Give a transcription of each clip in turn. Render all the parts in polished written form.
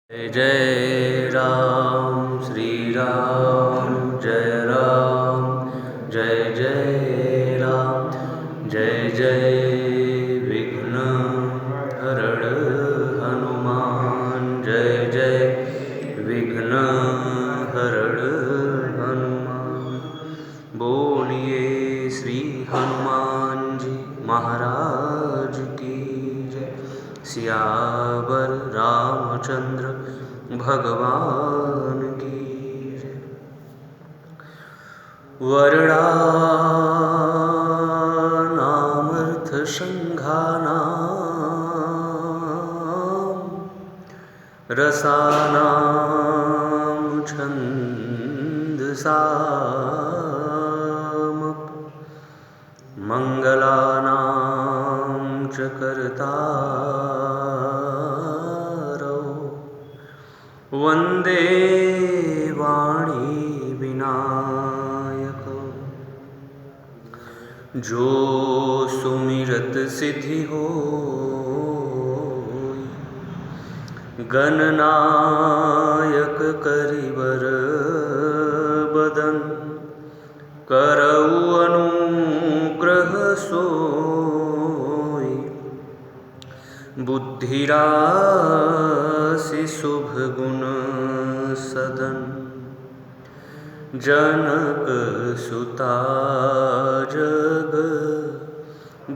जय जय राम श्री राम जय राम जय जय राम जय जय विघ्न हरण हनुमान जय जय विघ्न हरण हनुमान। बोलिए श्री हनुमान जी महाराज की जय। सियावर रामचंद्र भगवान की जय। वर्णानामर्थ संघानां रसानां छन्दसामपि मंगलानां च कर्तारौ वन्दे वाणी विनायकौ। जो सुमिरत सिद्धि होय गणनायक करिवर बदन करऊ अनुग्रह सोय। बुद्धि राशि शुभ गुण सदन जनक सुता जग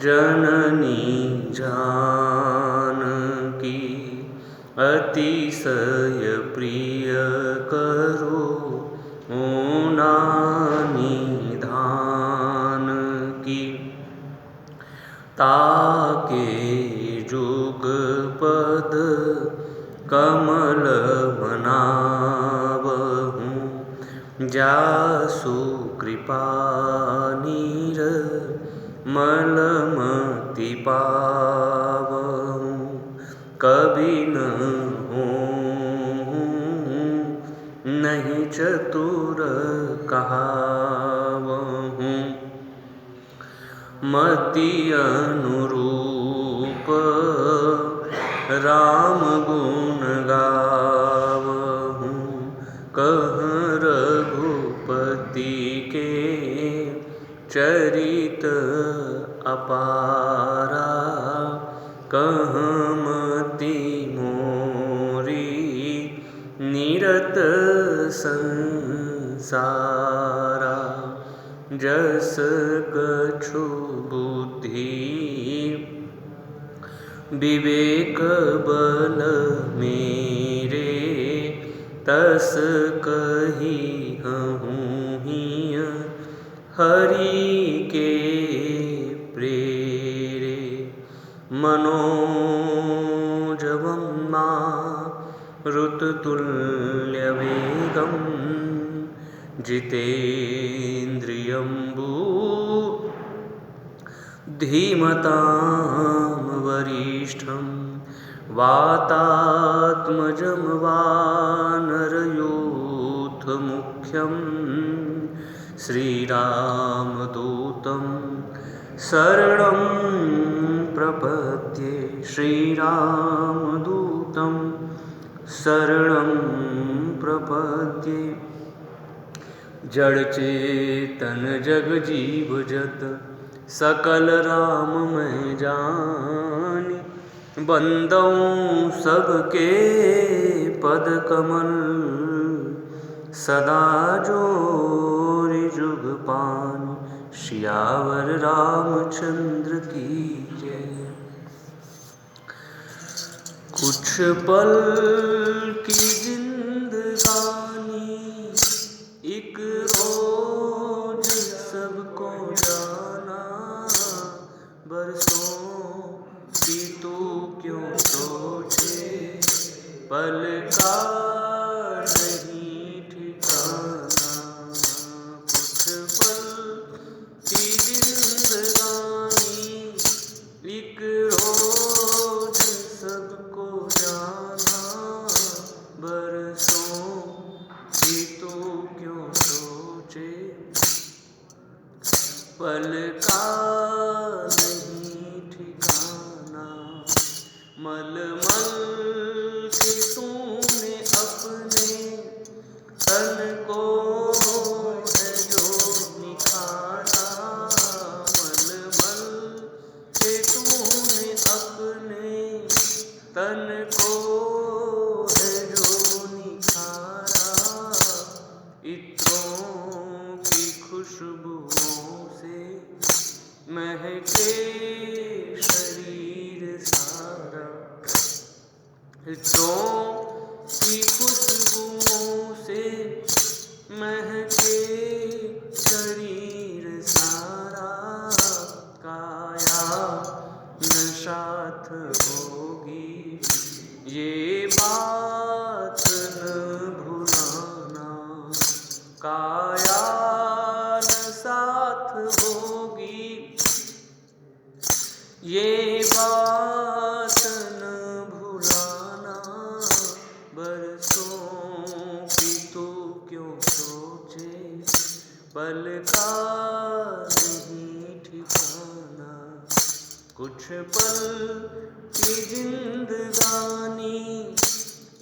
जननी जानकी अतिशय प्रिय करो नानी धान की। ताके जुग पद कमल मनावहूँ जासु कृपा निर्मलमति पावहूँ। कभी न होऊँ नहीं चतुर कहावहूँ मति अनुरूप राम गुण गावहूँ। कहँ रघुपति के चरित अपारा कहँ मति मोरी निरत संसारा। जस कछु बुद्धि विवेक बल मेरे तस कही हूँ हिय हरि के प्रेरे। मनोजवं मारुततुल्यवेगं जितेन्द्रियं धीमतां वरिष्ठं वातात्मजं वानरयूथमुख्यं श्रीरामदूतं शरणं प्रपद्ये। श्रीरामदूतं शरणं प्रपद्ये। जड़ चेतन जग जीव जत सकल राम मैं जानी। बंदौ सबके पद कमल सदा जोरि जुग पानी। सियावर रामचंद्र की जय। कुछ पल की जिंदगानी एक रोज सबको जाना। बरसों की तू क्यों सोचे पल का नहीं ठिकाना। कुछ पल की जिंदगानी एक रोज सबको जाना। बरसों की तू क्यों सोचे पल का नहीं ठिकाना। मलमल के तूने की खुशबुओं से महके शरीर सारा, काया न साथ होगी ये बात न भुलाना, काया न साथ होगी ये बात न भुलाना। बरसों की तू क्यों सोचे, पल का नहीं ठिकाना, कुछ पल की जिंदगानी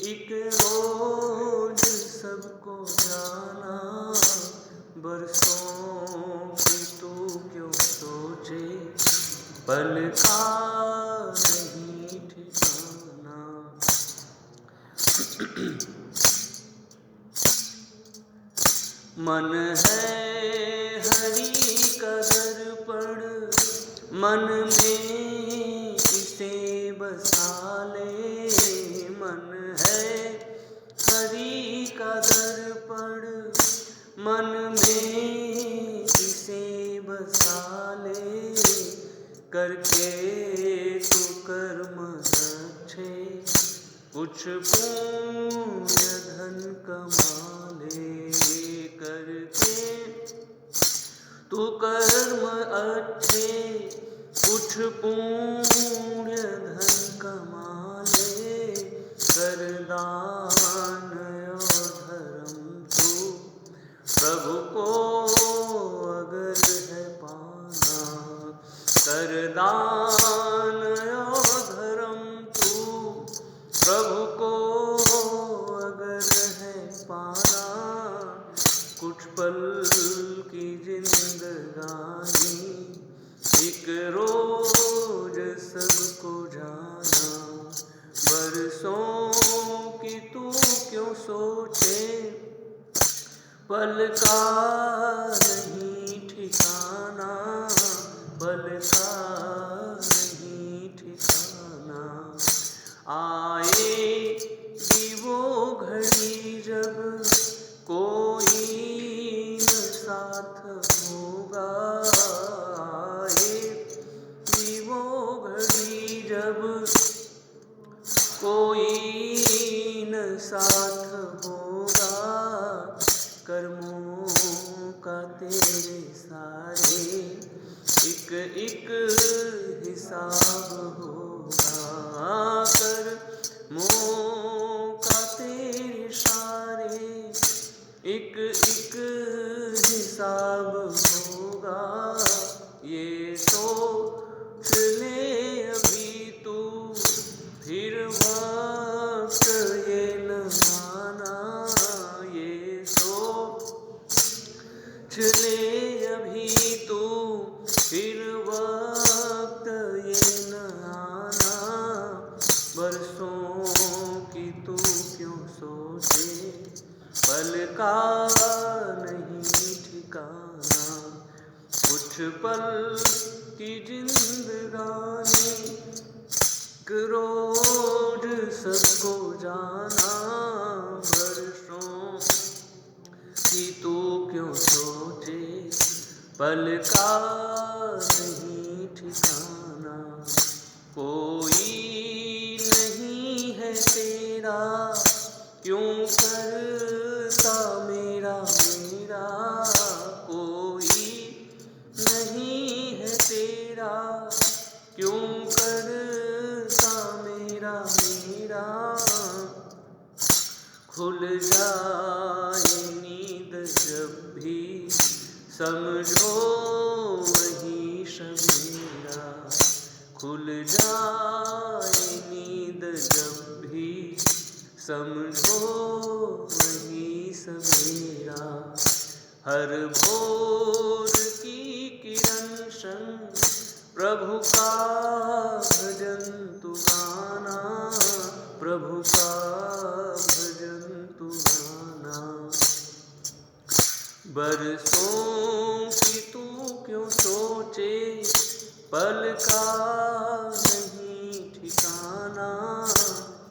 एक रोज सबको जाना। बरसों की तू क्यों सोचे, पल का नहीं ठिकाना। मन है हरि का दर्पण, मन में इसे बसा ले। मन है हरि का दर्पण, मन में इसे बसा ले। करके तू कर्म अच्छे, कुछ पुण्य धन कमा ले। करके तू कर्म अच्छे, कुछ पुण्य धन कमा ले। कर दान और धर्म तू प्रभु को अगर है पाना। कर दान और धर्म तू प्रभु को अगर है पाना। कुछ पल की जिंदगानी एक रोज सबको जाना। बरसों की तू क्यों सोचे, पल का नहीं ठिकाना, पल का नहीं ठिकाना। आएगी वो घड़ी जब कोई न साथ होगा। आएगी वो घड़ी जब कोई न साथ होगा। कर्मों का तेरे सारे एक एक हिसाब होगा। कर्मों का तेरे सारे एक एक हिसाब होगा। ये सोच ले अभी तू, फिर वक्त ये न आना। ये सोच ले अभी तू, फिर वक्त ये न आना। बरसों की तू क्यों सोचे, पल का नहीं ठिकाना। कुछ पल की जिंदगानी रोज सबको जाना। बरसों की तू क्यों सोचे, पल का नहीं ठिकाना। कोई नहीं है तेरा, क्यों करता मेरा मेरा। कोई नहीं है तेरा, क्यों करता मेरा मेरा। खुल जाए नींद जब भी, समझो वही सवेरा। खुल जाए नींद जब भी, समझो वही सवेरा। हर भोर की किरण संग प्रभु का भजन तू गाना। प्रभु का भजन तू गाना। बरसों की तू क्यों सोचे, पल का नहीं ठिकाना।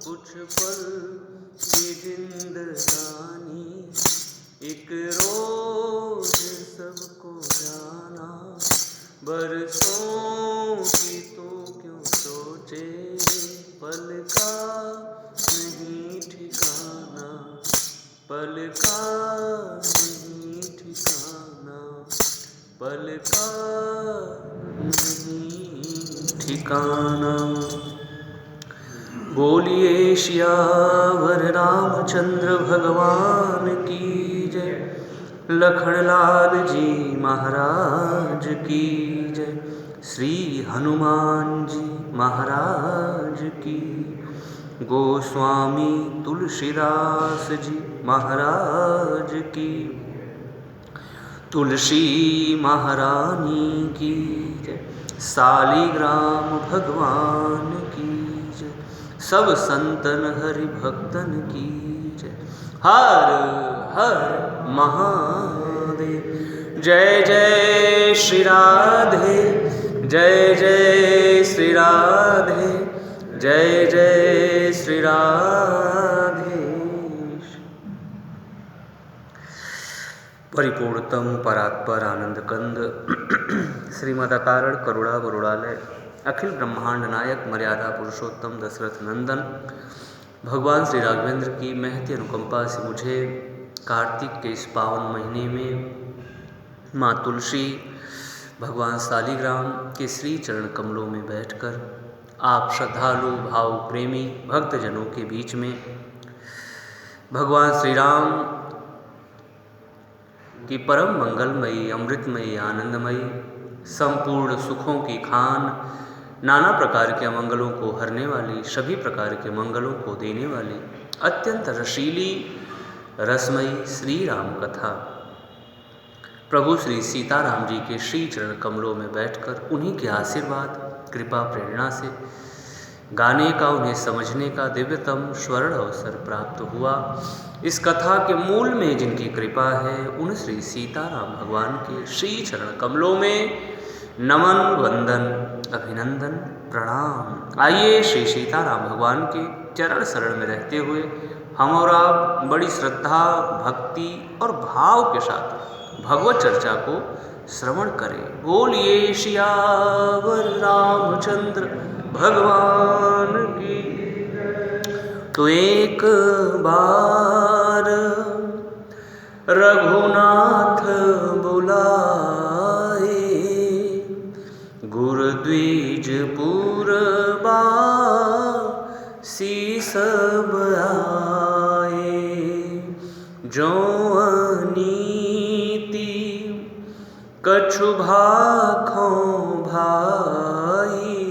कुछ पल की जानी, एक रोज सबको जाना, बरसों की तू क्यों सोचे, पल का नहीं ठिकाना, पल का नहीं ठिकाना, पल का नहीं ठिकाना। बोलिए सियावर रामचंद्र भगवान की जय, लखनलाल जी महाराज की जय, श्री हनुमान जी महाराज की, गोस्वामी तुलसीदास जी महाराज की, तुलसी महारानी की जय, शालिग्राम भगवान की जय, सब संतन हरि भक्तन की जय। हर हर महादेव। जय जय श्री राधे, जय जय श्री राधे, जय जय श्री राधे। परिपूर्णतम परात्पर आनंद कंद श्रीमद अकारण करुणा वरुणालय अखिल ब्रह्मांड नायक मर्यादा पुरुषोत्तम दशरथ नंदन भगवान श्री राघवेंद्र की महती अनुकंपा से मुझे कार्तिक के इस पावन महीने में माँ तुलसी भगवान शालिग्राम के श्री चरण कमलों में बैठकर आप श्रद्धालु भाव प्रेमी भक्तजनों के बीच में भगवान श्री राम की परम मंगलमयी अमृतमयी आनंदमयी संपूर्ण सुखों की खान, नाना प्रकार के अमंगलों को हरने वाली, सभी प्रकार के मंगलों को देने वाली अत्यंत रसीली रसमयी श्री राम कथा प्रभु श्री सीताराम जी के श्री चरण कमलों में बैठकर उन्हीं के आशीर्वाद कृपा प्रेरणा से गाने का, उन्हें समझने का दिव्यतम स्वर्ण अवसर प्राप्त हुआ। इस कथा के मूल में जिनकी कृपा है उन श्री सीताराम भगवान के श्री चरण कमलों में नमन वंदन अभिनंदन प्रणाम। आइए श्री सीताराम भगवान के चरण शरण में रहते हुए हम और आप बड़ी श्रद्धा भक्ति और भाव के साथ भगवत चर्चा को श्रवण करें। बोलिए सियावर रामचंद्र भगवान की। तो एक बार रघुनाथ बुलाए, गुरुद्विजपुर बासी सब आए, जो अनीति कछु भाखों भाई,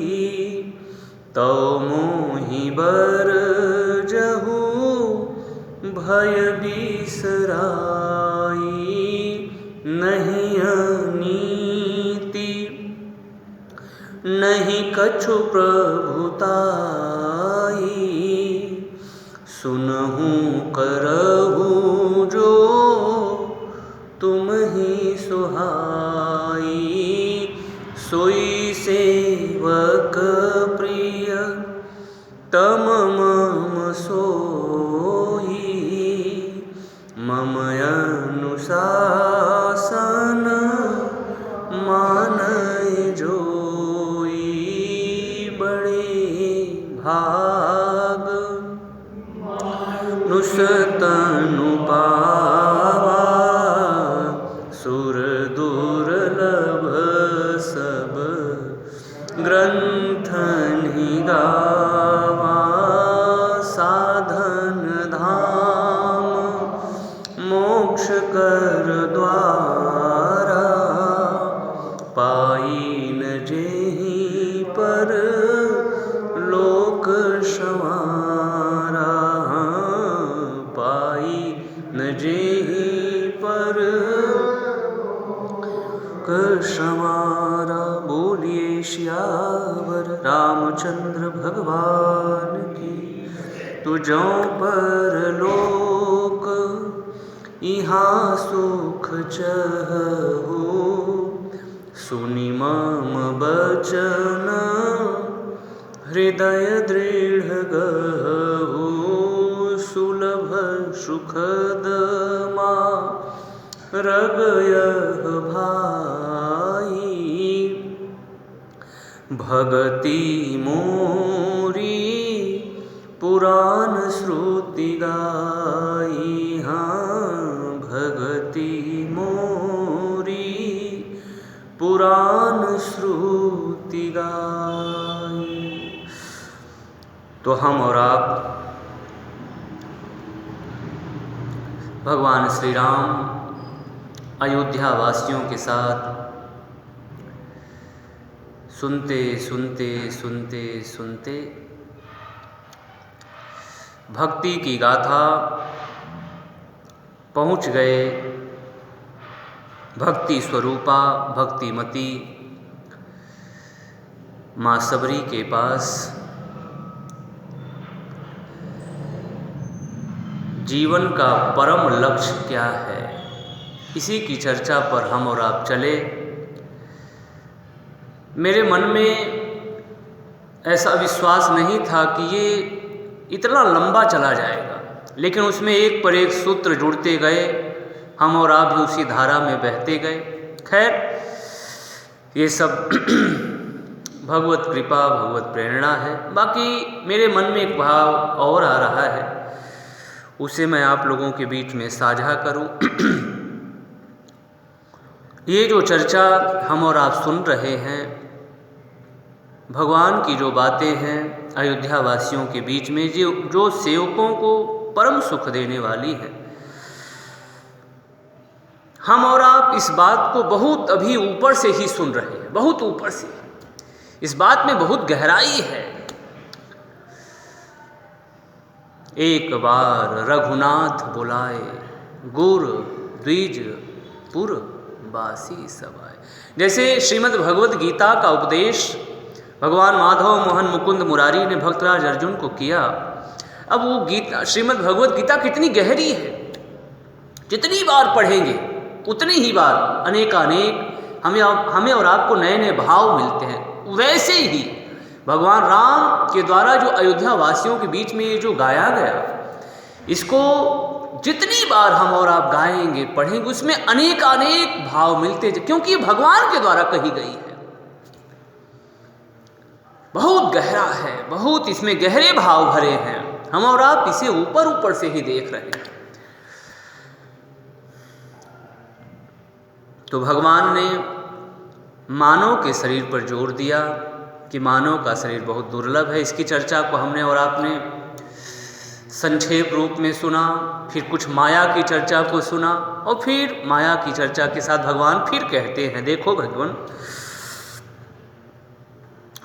तो मोहि बर जहु भय बिसराई, नहीं अनीति नहीं कछु प्रभुताई, सुनहु करहु जो तुम ही सुहाई, सोई सेवक प्रिय तम मम सोई, मम अनुशासन मानय जोई, बड़े भाग नुसतनु पावा, सुर दुर्लभ सब ग्रंथन ही गावा, साधन धाम मोक्ष कर द्वारा, पाइन जेहि पर लोक संवारा, पाइन जेहि पर संवारा। बोलिए सियावर रामचंद्र भगवान की। तुझों पर लोक यहाँ सुख चहु, सुनि मम बचन हृदय दृढ़ गहु, सुलभ सुखद मार्ग यह भाई, भगति मोरी पुराण श्रुति गाई। हाँ, भगति मोरी पुराण श्रुति गाई। तो हम और आप भगवान श्री राम अयोध्या वासियों के साथ सुनते सुनते सुनते सुनते भक्ति की गाथा पहुँच गए भक्ति स्वरूपा भक्तिमती माँ सबरी के पास। जीवन का परम लक्ष्य क्या है, इसी की चर्चा पर हम और आप चले। मेरे मन में ऐसा विश्वास नहीं था कि ये इतना लंबा चला जाएगा, लेकिन उसमें एक पर एक सूत्र जुड़ते गए, हम और आप भी उसी धारा में बहते गए। खैर, ये सब भगवत कृपा भगवत प्रेरणा है। बाकी मेरे मन में एक भाव और आ रहा है, उसे मैं आप लोगों के बीच में साझा करूं। ये जो चर्चा हम और आप सुन रहे हैं, भगवान की जो बातें हैं अयोध्या वासियों के बीच में, जो सेवकों को परम सुख देने वाली है, हम और आप इस बात को बहुत अभी ऊपर से ही सुन रहे हैं, बहुत ऊपर से। इस बात में बहुत गहराई है। एक बार रघुनाथ बुलाए, गुर द्विज पुर बासी सबाए। जैसे श्रीमद् भगवत गीता का उपदेश भगवान माधव मोहन मुकुंद मुरारी ने भक्तराज अर्जुन को किया। अब वो गीता, श्रीमद् भगवत गीता कितनी गहरी है, जितनी बार पढ़ेंगे उतनी ही बार अनेकानेक हमें और आपको नए नए भाव मिलते हैं। वैसे ही भगवान राम के द्वारा जो अयोध्या वासियों के बीच में ये जो गाया गया, इसको जितनी बार हम और आप गाएंगे पढ़ेंगे, उसमें अनेकानेक भाव मिलते, क्योंकि ये भगवान के द्वारा कही गई है। बहुत गहरा है, बहुत इसमें गहरे भाव भरे हैं। हम और आप इसे ऊपर ऊपर से ही देख रहे हैं। तो भगवान ने मानव के शरीर पर जोर दिया कि मानव का शरीर बहुत दुर्लभ है। इसकी चर्चा को हमने और आपने संक्षेप रूप में सुना, फिर कुछ माया की चर्चा को सुना, और फिर माया की चर्चा के साथ भगवान फिर कहते हैं, देखो भगवान,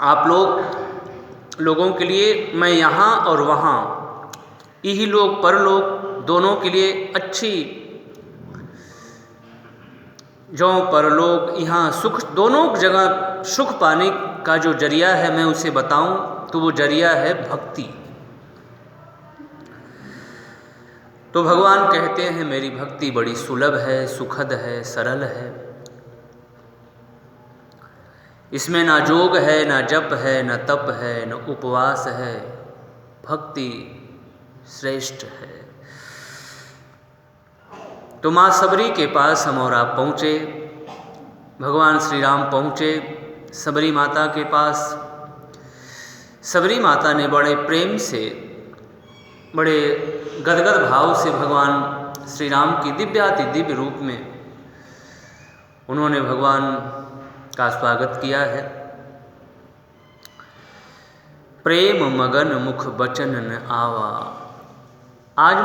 आप लोगों के लिए मैं यहाँ और वहाँ, यही लोग परलोक दोनों के लिए अच्छी, जो परलोक यहाँ सुख, दोनों जगह सुख पाने का जो जरिया है मैं उसे बताऊं तो वो जरिया है भक्ति। तो भगवान कहते हैं मेरी भक्ति बड़ी सुलभ है, सुखद है, सरल है। इसमें ना जोग है, ना जप है, ना तप है, न उपवास है। भक्ति श्रेष्ठ है। तो माँ सबरी के पास हम और आप पहुँचे, भगवान श्री राम पहुँचे सबरी माता के पास। सबरी माता ने बड़े प्रेम से, बड़े गदगद भाव से भगवान श्री राम की दिव्याति दिव्य रूप में उन्होंने भगवान का स्वागत किया है। प्रेम मगन मुख बचन न आवा। आज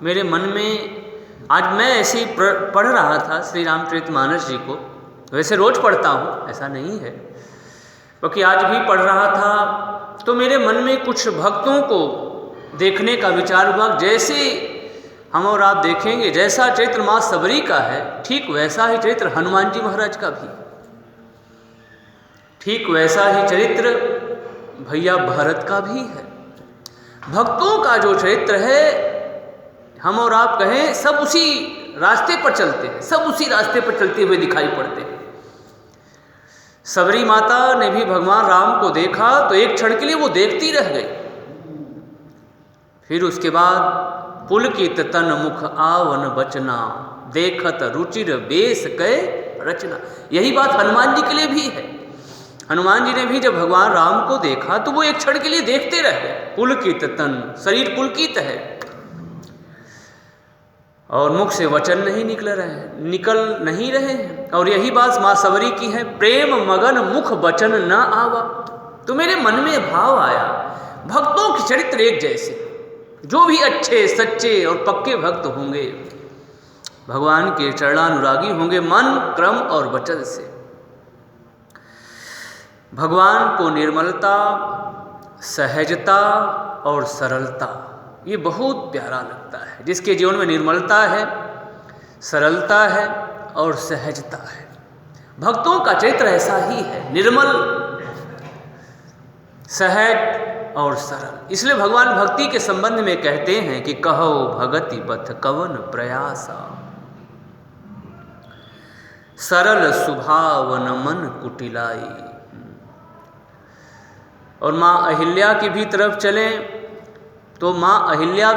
मेरे मन में, आज मैं ऐसे ही पढ़ रहा था श्री रामचरितमानस जी को। वैसे रोज पढ़ता हूँ, ऐसा नहीं है, क्योंकि आज भी पढ़ रहा था तो मेरे मन में कुछ भक्तों को देखने का विचार हुआ। जैसे हम और आप देखेंगे, जैसा चरित्र माँ सबरी का है, ठीक वैसा ही चरित्र हनुमान जी महाराज का भी, ठीक वैसा ही चरित्र भैया भरत का भी है। भक्तों का जो चरित्र है, हम और आप कहें, सब उसी रास्ते पर चलते हैं, सब उसी रास्ते पर चलते हुए दिखाई पड़ते हैं। सबरी माता ने भी भगवान राम को देखा तो एक क्षण के लिए वो देखती रह गई। फिर उसके बाद पुलकित तन मुख आवन बचना, देखत रुचिर बेस कै रचना। यही बात हनुमान जी के लिए भी है। हनुमान जी ने भी जब भगवान राम को देखा तो वो एक क्षण के लिए देखते रह गए। पुलकित तन, शरीर पुलकित है और मुख से वचन नहीं निकल रहे हैं। और यही बात माँ सबरी की है, प्रेम मगन मुख वचन न आवा। तो मेरे मन में भाव आया, भक्तों के चरित्र एक जैसे, जो भी अच्छे सच्चे और पक्के भक्त होंगे, भगवान के चरणानुरागी होंगे, मन क्रम और वचन से भगवान को निर्मलता, सहजता और सरलता, ये बहुत प्यारा लगता है। जिसके जीवन में निर्मलता है, सरलता है और सहजता है, भक्तों का चरित्र ऐसा ही है, निर्मल, सहज और सरल। इसलिए भगवान भक्ति के संबंध में कहते हैं कि कहो भगति पथ कवन प्रयासा, सरल सुभावन मन कुटिलाई। और माँ अहिल्या की भी तरफ चलें तो माँ अहिल्या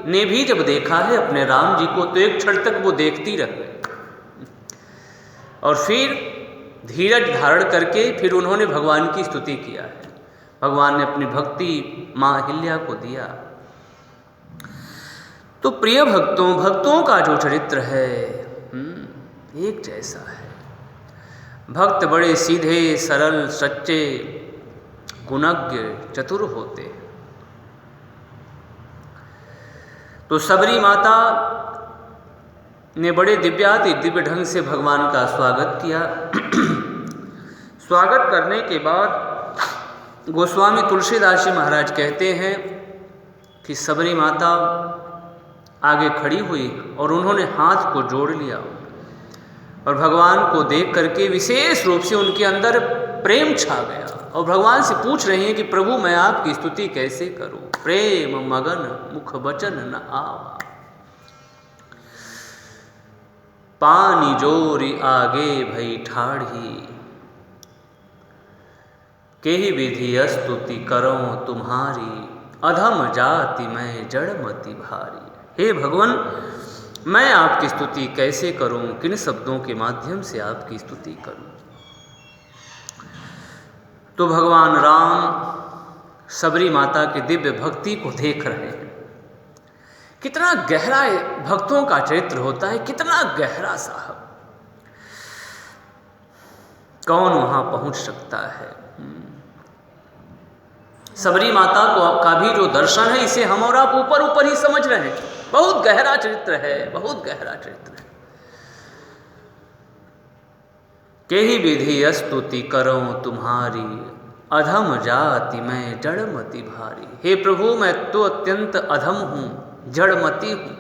ने भी जब देखा है अपने राम जी को, तो एक क्षण तक वो देखती रह गई और फिर धीरज धारण करके फिर उन्होंने भगवान की स्तुति किया है। भगवान ने अपनी भक्ति माँ अहिल्या को दिया। तो प्रिय भक्तों का जो चरित्र है एक जैसा है। भक्त बड़े सीधे सरल सच्चे गुणज्ञ चतुर होते हैं। तो सबरी माता ने बड़े दिव्य ढंग से भगवान का स्वागत किया। स्वागत करने के बाद गोस्वामी तुलसीदास जी महाराज कहते हैं कि सबरी माता आगे खड़ी हुई और उन्होंने हाथ को जोड़ लिया और भगवान को देख करके विशेष रूप से उनके अंदर प्रेम छा गया और भगवान से पूछ रही हैं कि प्रभु मैं आपकी स्तुति कैसे करूं, प्रेम मगन मुख वचन न आवा। पानी जोरी आगे भई ठाढ़ी, केहि विधि स्तुति करो तुम्हारी, अधम जाति मैं जड़मति भारी। हे भगवान, मैं आपकी स्तुति कैसे करूं, किन शब्दों के माध्यम से आपकी स्तुति करूं। तो भगवान राम सबरी माता की दिव्य भक्ति को देख रहे हैं। कितना गहरा भक्तों का चरित्र होता है, कितना गहरा साहब, कौन वहां पहुंच सकता है। सबरी माता का भी जो दर्शन है, इसे हम और आप ऊपर ही समझ रहे हैं। बहुत गहरा चरित्र है, बहुत गहरा चरित्र है। केहि विधि स्तुति करो तुम्हारी, अधम जाति मैं जड़मति भारी। हे प्रभु, मैं तो अत्यंत अधम हूं, जड़मति हूं।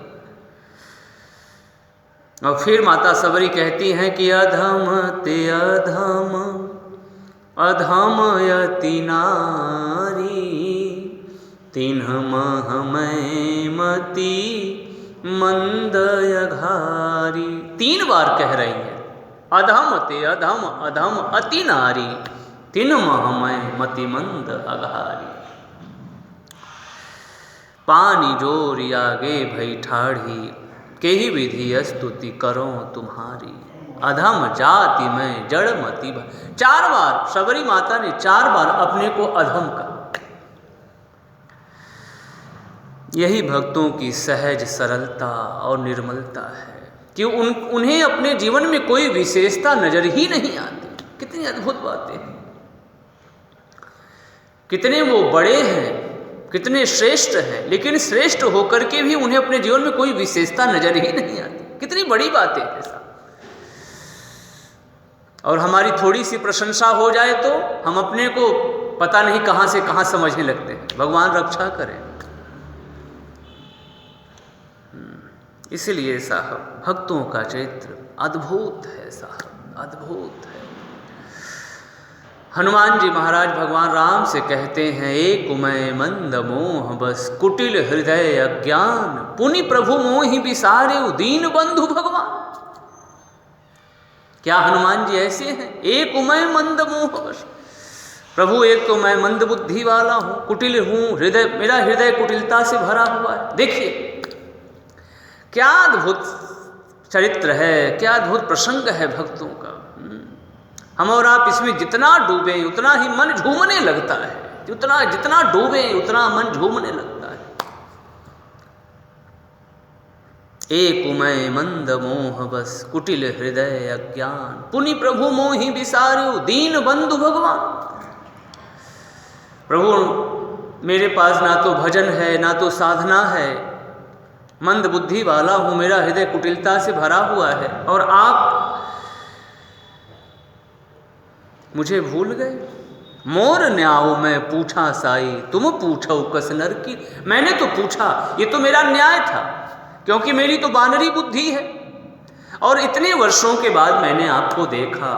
और फिर माता सबरी कहती हैं कि अधम ते अधम अधमयति नारी, तिन्ह मह मैं मति मंदय घारी। 3 बार कह रही है, अधम ते अधम अधम अति नारी, तिन्ह मह मैं मति मंद अघारी। पानी जोरी आगे भई ठाढ़ी, केहि विधि स्तुति करो तुम्हारी, अधम जाति में जड़मति। 4 बार सबरी माता ने 4 बार अपने को अधम कहा। यही भक्तों की सहज सरलता और निर्मलता है कि उन्हें अपने जीवन में कोई विशेषता नजर ही नहीं आती। कितनी अद्भुत बातें हैं, कितने वो बड़े हैं, कितने श्रेष्ठ हैं, लेकिन श्रेष्ठ होकर के भी उन्हें अपने जीवन में कोई विशेषता नजर ही नहीं आती। कितनी बड़ी बातें हैं ऐसा। और हमारी थोड़ी सी प्रशंसा हो जाए तो हम अपने को पता नहीं कहां से कहां समझने लगते हैं। भगवान रक्षा करें। इसलिए साहब भक्तों का चरित्र अद्भुत है साहब, अद्भुत है। हनुमान जी महाराज भगवान राम से कहते हैं, एक मैं मंद मोह बस कुटिल हृदय अज्ञान, पुनि प्रभु मोहि विसारे दीन बंधु भगवान। क्या हनुमान जी ऐसे हैं? एक मैं मंद मोह बस, प्रभु एक तो मैं मंद बुद्धि वाला हूं, कुटिल हूं, मेरा हृदय कुटिलता से भरा हुआ है। देखिए क्या अद्भुत चरित्र है, क्या अद्भुत प्रसंग है भक्तों का। हम और आप इसमें जितना डूबे उतना ही मन झूमने लगता है, जितना डूबे उतना मन झूमने लगता है। एक उमय मंद मोह बस कुटिल हृदय अज्ञान, पुनि प्रभु मोहि विसार्यो दीन बंधु भगवान। प्रभु मेरे पास ना तो भजन है ना तो साधना है, मंद बुद्धि वाला हूँ, मेरा हृदय कुटिलता से भरा हुआ है, और आप मुझे भूल गए। मोर न्याओ मैं पूछा साई, तुम पूछो कस नर की। मैंने तो पूछा, ये तो मेरा न्याय था, क्योंकि मेरी तो बानरी बुद्धि है, और इतने वर्षों के बाद मैंने आपको देखा,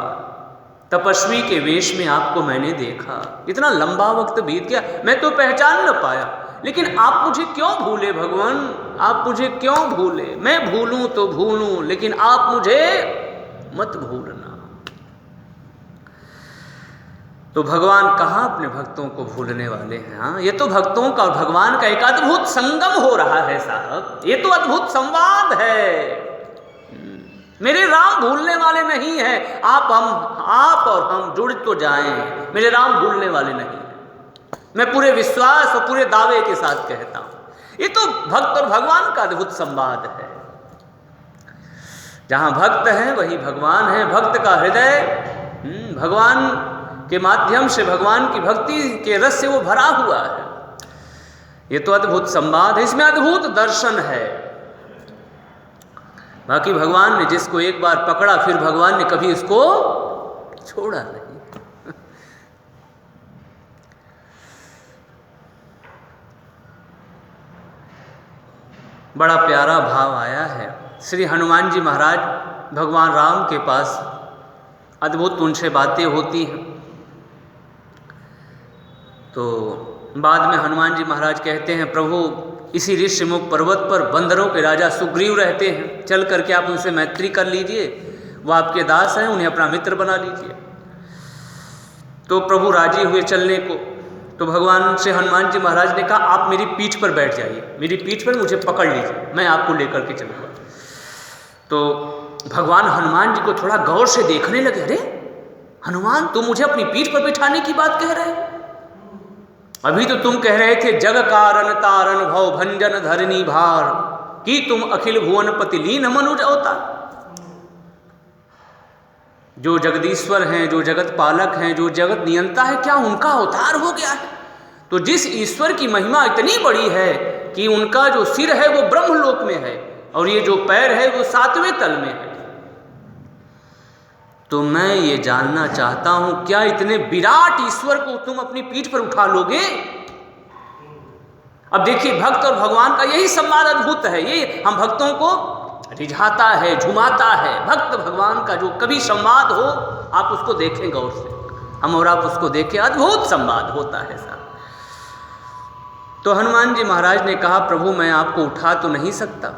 तपस्वी के वेश में आपको मैंने देखा, इतना लंबा वक्त बीत गया, मैं तो पहचान न पाया। लेकिन आप मुझे क्यों भूले भगवान, आप मुझे क्यों भूले? मैं भूलूं तो भूलूं, लेकिन आप मुझे मत भूलना। तो भगवान कहाँ अपने भक्तों को भूलने वाले हैं। हाँ, ये तो भक्तों का और भगवान का एक अद्भुत संगम हो रहा है साहब, ये तो अद्भुत संवाद है। मेरे राम भूलने वाले नहीं हैं। आप और हम जुड़ तो जाएं, मेरे राम भूलने वाले नहीं हैं। मैं पूरे विश्वास और पूरे दावे के साथ कहता हूं, ये तो भक्त और भगवान का अद्भुत संवाद है। जहां भक्त है वही भगवान है। भक्त का हृदय भगवान के माध्यम से, भगवान की भक्ति के रस से वो भरा हुआ है। ये तो अद्भुत संवाद है, इसमें अद्भुत दर्शन है। बाकी भगवान ने जिसको एक बार पकड़ा, फिर भगवान ने कभी इसको छोड़ा नहीं। बड़ा प्यारा भाव आया है। श्री हनुमान जी महाराज भगवान राम के पास अद्भुत उनसे बातें होती हैं। तो बाद में हनुमान जी महाराज कहते हैं, प्रभु इसी ऋषिमुख पर्वत पर बंदरों के राजा सुग्रीव रहते हैं, चल करके आप उनसे मैत्री कर लीजिए, वो आपके दास हैं, उन्हें अपना मित्र बना लीजिए। तो प्रभु राजी हुए चलने को। तो भगवान से हनुमान जी महाराज ने कहा, आप मेरी पीठ पर बैठ जाइए, मेरी पीठ पर मुझे पकड़ लीजिए, मैं आपको लेकर के चलूँगा। तो भगवान हनुमान जी को थोड़ा गौर से देखने लगे। अरे हनुमान, तुम मुझे अपनी पीठ पर बिठाने की बात कह रहे हो? अभी तो तुम कह रहे थे जग कारण तारण भव भंजन धरनी भार, कि तुम अखिल भुवन पति लीन मनुज अवतार। जो जगदीश्वर हैं, जो जगत पालक हैं, जो जगत नियंता है, क्या उनका अवतार हो गया है? तो जिस ईश्वर की महिमा इतनी बड़ी है कि उनका जो सिर है वो ब्रह्मलोक में है, और ये जो पैर है वो 7वें तल में है। तो मैं ये जानना चाहता हूं, क्या इतने विराट ईश्वर को तुम अपनी पीठ पर उठा लोगे? अब देखिए, भक्त और भगवान का यही संवाद अद्भुत है। ये हम भक्तों को रिझाता है, झुमाता है। भक्त भगवान का जो कभी संवाद हो, आप उसको देखें गौर से, हम और आप उसको देखें, अद्भुत संवाद होता है साहब। तो हनुमान जी महाराज ने कहा, प्रभु मैं आपको उठा तो नहीं सकता,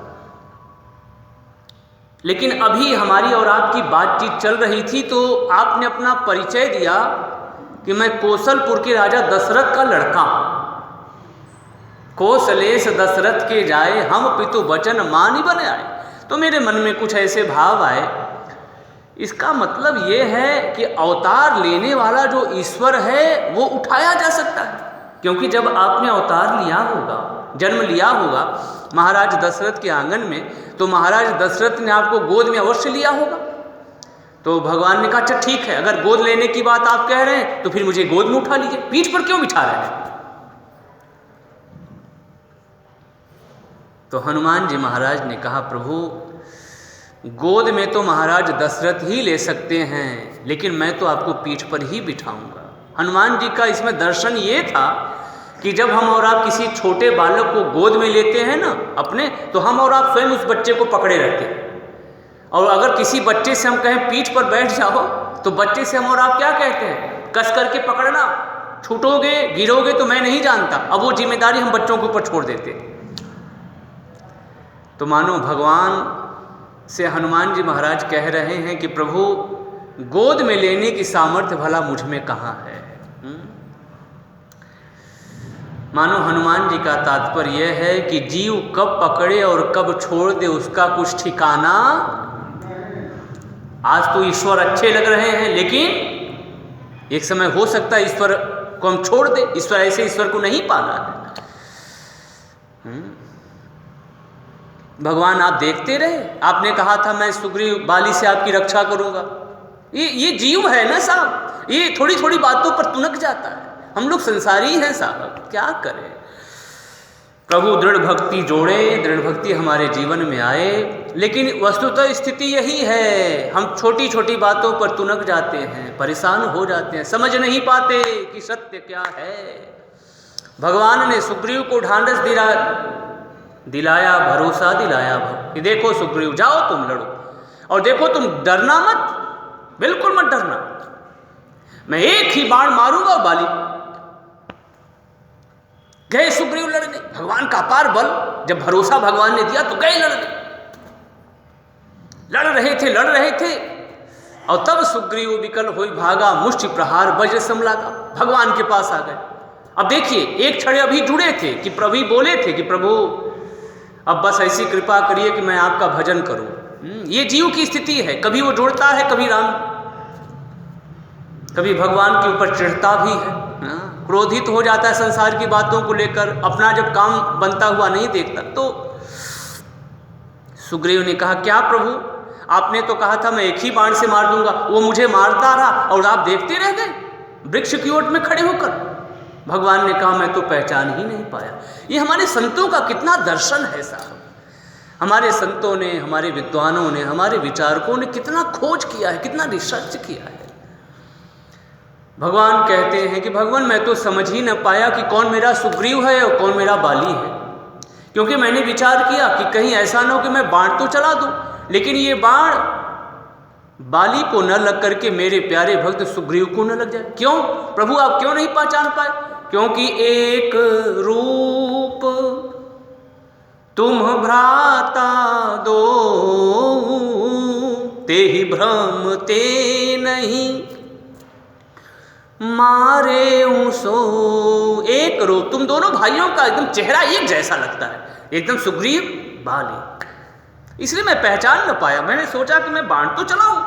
लेकिन अभी हमारी और आपकी बातचीत चल रही थी तो आपने अपना परिचय दिया कि मैं कौशलपुर के राजा दशरथ का लड़का हूं। कौशलेश दशरथ के जाए, हम पितु वचन मानि बने आए। तो मेरे मन में कुछ ऐसे भाव आए, इसका मतलब ये है कि अवतार लेने वाला जो ईश्वर है वो उठाया जा सकता है। क्योंकि जब आपने अवतार लिया होगा, जन्म लिया होगा महाराज दशरथ के आंगन में, तो महाराज दशरथ ने आपको गोद में अवश्य लिया होगा। तो भगवान ने कहा, अच्छा ठीक है, अगर गोद लेने की बात आप कह रहे हैं तो फिर मुझे गोद में उठा लीजिए, पीठ पर क्यों बिठा रहे हैं? तो हनुमान जी महाराज ने कहा, प्रभु गोद में तो महाराज दशरथ ही ले सकते हैं, लेकिन मैं तो आपको पीठ पर ही बिठाऊंगा। हनुमान जी का इसमें दर्शन ये था कि जब हम और आप किसी छोटे बालक को गोद में लेते हैं ना अपने, तो हम और आप स्वयं उस बच्चे को पकड़े रहते हैं। और अगर किसी बच्चे से हम कहें पीठ पर बैठ जाओ, तो बच्चे से हम और आप क्या कहते हैं? कस करके पकड़ना, छूटोगे गिरोगे तो मैं नहीं जानता। अब वो जिम्मेदारी हम बच्चों के ऊपर छोड़ देते हैं। तो मानो भगवान से हनुमान जी महाराज कह रहे हैं कि प्रभु गोद में लेने की सामर्थ्य भला मुझ में कहाँ है? मानो हनुमान जी का तात्पर्य यह है कि जीव कब पकड़े और कब छोड़ दे उसका कुछ ठिकाना। आज तो ईश्वर अच्छे लग रहे हैं, लेकिन एक समय हो सकता है ईश्वर को हम छोड़ दे। ईश्वर ऐसे ईश्वर को नहीं पाना है। भगवान आप देखते रहे, आपने कहा था मैं सुग्रीव बाली से आपकी रक्षा करूंगा। ये जीव है ना साहब, ये थोड़ी थोड़ी बातों पर तुनक जाता है। हम लोग संसारी हैं साहब, क्या करें। प्रभु दृढ़ भक्ति जोड़े, दृढ़ भक्ति हमारे जीवन में आए। लेकिन वस्तुतः स्थिति यही है, हम छोटी छोटी बातों पर तुनक जाते हैं, परेशान हो जाते हैं, समझ नहीं पाते कि सत्य क्या है। भगवान ने सुग्रीव को ढांढस दिलाया, भरोसा दिलाया कि देखो सुग्रीव, जाओ तुम लड़ो, और देखो तुम डरना मत, बिल्कुल मत डरना। मैं एक ही बाण मारूंगा और बाली। गए सुग्रीव लड़ने, भगवान का अपार बल, जब भरोसा भगवान ने दिया तो गए लड़ने। लड़ रहे थे और तब सुग्रीव विकल हुई भागा, मुष्टि प्रहार वज्र सम लागा, भगवान के पास आ गए। अब देखिए, एक क्षण अभी जुड़े थे कि प्रभु बोले थे कि प्रभु अब बस ऐसी कृपा करिए कि मैं आपका भजन करूं। ये जीव की स्थिति है, कभी वो जुड़ता है, कभी राम, कभी भगवान के ऊपर चिढ़ता भी है, क्रोधित हो जाता है संसार की बातों को लेकर, अपना जब काम बनता हुआ नहीं देखता। तो सुग्रीव ने कहा, क्या प्रभु, आपने तो कहा था मैं एक ही बाण से मार दूंगा, वो मुझे मारता रहा और आप देखते रह गए वृक्ष की ओट में खड़े होकर। भगवान ने कहा, मैं तो पहचान ही नहीं पाया। ये हमारे संतों का कितना दर्शन है साहब। हमारे संतों ने, हमारे विद्वानों ने, हमारे विचारकों ने कितना खोज किया है, कितना रिसर्च किया है। भगवान कहते हैं कि भगवान मैं तो समझ ही न पाया कि कौन मेरा सुग्रीव है और कौन मेरा बाली है, क्योंकि मैंने विचार किया कि कहीं ऐसा ना हो कि मैं बाण तो चला दूं, लेकिन ये बाण बाली को न लग करके मेरे प्यारे भक्त सुग्रीव को न लग जाए। क्यों प्रभु, आप क्यों नहीं पहचान पाए? क्योंकि एक रूप तुम भ्राता दो, ते ही भ्रम ते नहीं मारे सो। एक रूप, तुम दोनों भाइयों का एकदम चेहरा एक जैसा लगता है, एकदम सुग्रीव बाली, इसलिए मैं पहचान न पाया। मैंने सोचा कि मैं बाण तो चलाऊं,